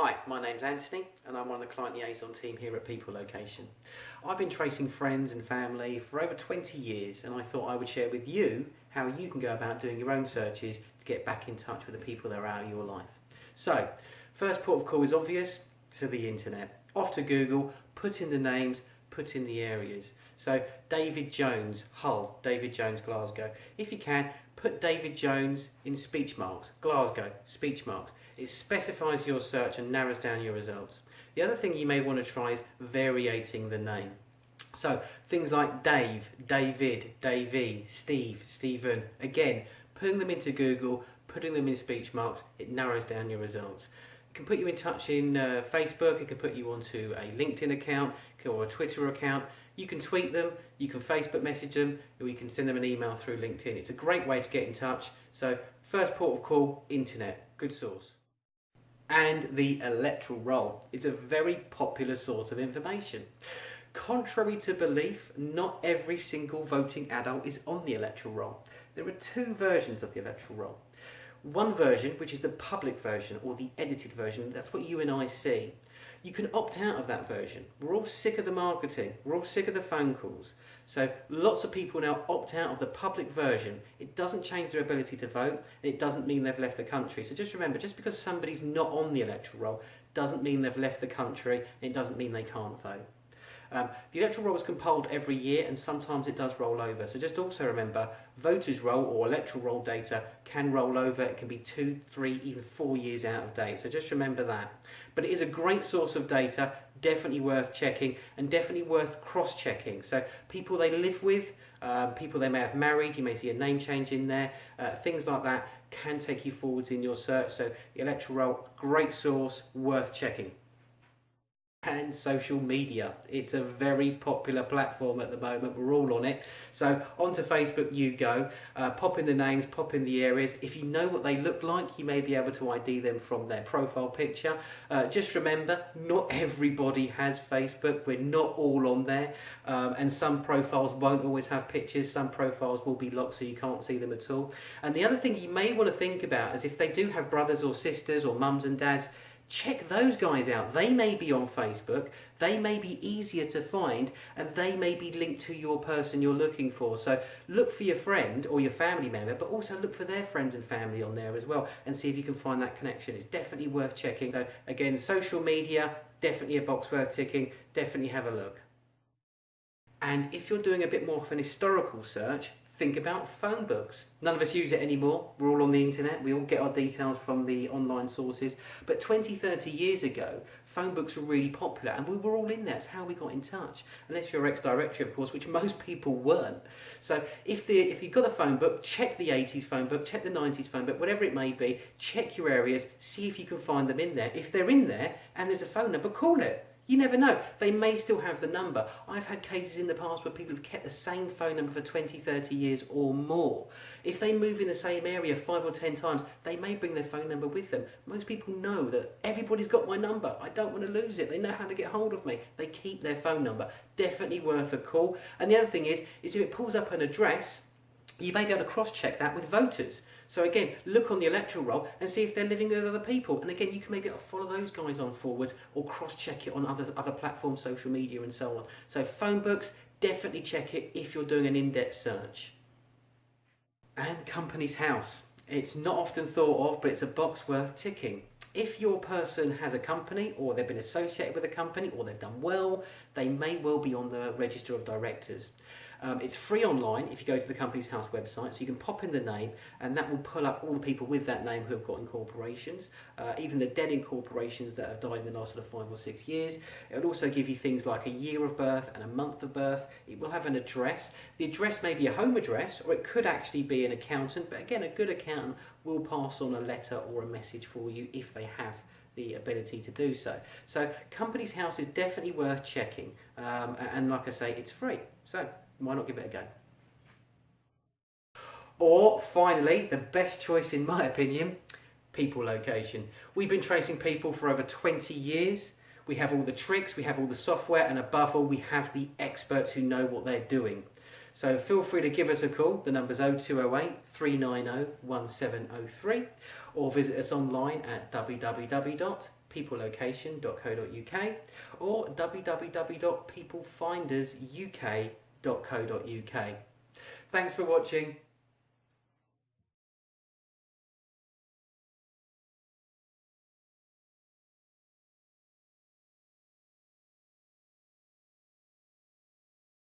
Hi, my name's Anthony and I'm one of the client liaison team here at People Location. I've been tracing friends and family for over 20 years and I thought I would share with you how you can go about doing your own searches to get back in touch with the people that are out of your life. So, first port of call is obvious, to the internet. Off to Google, put in the names, put in the areas. So David Jones, Hull, David Jones, Glasgow. If you can, put David Jones in speech marks, Glasgow, speech marks. It specifies your search and narrows down your results. The other thing you may want to try is variating the name. So things like Dave, David, Davey, Steve, Stephen. Again, putting them into Google, putting them in speech marks, it narrows down your results. It can put you in touch in Facebook, it can put you onto a LinkedIn account or a Twitter account. You can tweet them, you can Facebook message them, or you can send them an email through LinkedIn. It's a great way to get in touch. So first port of call, internet, good source. And the electoral roll. It's a very popular source of information. Contrary to belief, not every single voting adult is on the electoral roll. There are two versions of the electoral roll. One version, which is the public version or the edited version, that's what you and I see. You can opt out of that version. We're all sick of the marketing, we're all sick of the phone calls. So lots of people now opt out of the public version. It doesn't change their ability to vote, and it doesn't mean they've left the country. So just remember, just because somebody's not on the electoral roll doesn't mean they've left the country, and it doesn't mean they can't vote. The electoral roll is compiled every year and sometimes it does roll over. So just also remember, voters roll or electoral roll data can roll over. It can be 2, 3, even 4 years out of date. So just remember that. But it is a great source of data, definitely worth checking and definitely worth cross-checking. So people they live with, people they may have married, you may see a name change in there, things like that can take you forwards in your search. So the electoral roll, great source, worth checking. And social media. It's a very popular platform at the moment. We're all on it. So onto Facebook you go. Pop in the names, pop in the areas. If you know what they look like, you may be able to ID them from their profile picture. Just remember, not everybody has Facebook. We're not all on there. And some profiles won't always have pictures. Some profiles will be locked so you can't see them at all. And the other thing you may want to think about is if they do have brothers or sisters or mums and dads, check those guys out. They may be on Facebook, they may be easier to find, and they may be linked to your person you're looking for. So look for your friend or your family member, but also look for their friends and family on there as well and see if you can find that connection. It's definitely worth checking. So again, social media, definitely a box worth ticking, definitely have a look. And if you're doing a bit more of an historical search, think about phone books. None of us use it anymore. We're all on the internet. We all get our details from the online sources. But 20, 30 years ago, phone books were really popular and we were all in there. It's how we got in touch. Unless you're ex-directory, of course, which most people weren't. So if you've got a phone book, check the 80s phone book, check the 90s phone book, whatever it may be, check your areas, see if you can find them in there. If they're in there and there's a phone number, call it. You never know, they may still have the number. I've had cases in the past where people have kept the same phone number for 20, 30 years or more. If they move in the same area 5 or 10 times, they may bring their phone number with them. Most people know that everybody's got my number. I don't want to lose it. They know how to get hold of me. They keep their phone number. Definitely worth a call. And the other thing is if it pulls up an address, you may be able to cross-check that with voters. So again, look on the electoral roll and see if they're living with other people. And again, you can maybe follow those guys on forwards or cross-check it on other platforms, social media and so on. So phone books, definitely check it if you're doing an in-depth search. And company's house. It's not often thought of, but it's a box worth ticking. If your person has a company or they've been associated with a company or they've done well, they may well be on the register of directors. It's free online if you go to the Company's House website, so you can pop in the name and that will pull up all the people with that name who have got incorporations, even the dead incorporations that have died in the last sort of 5 or 6 years. It will also give you things like a year of birth and a month of birth. It will have an address. The address may be a home address or it could actually be an accountant, but again, a good accountant will pass on a letter or a message for you if they have the ability to do so. So Company's House is definitely worth checking, and like I say, it's free, so why not give it a go? Or finally, the best choice in my opinion, People Location. We've been tracing people for over 20 years. We have all the tricks, we have all the software, and above all, we have the experts who know what they're doing. So feel free to give us a call. The number's 0208 390 1703, or visit us online at www.peoplelocation.co.uk or www.peoplefindersuk.co.uk. Thanks for watching.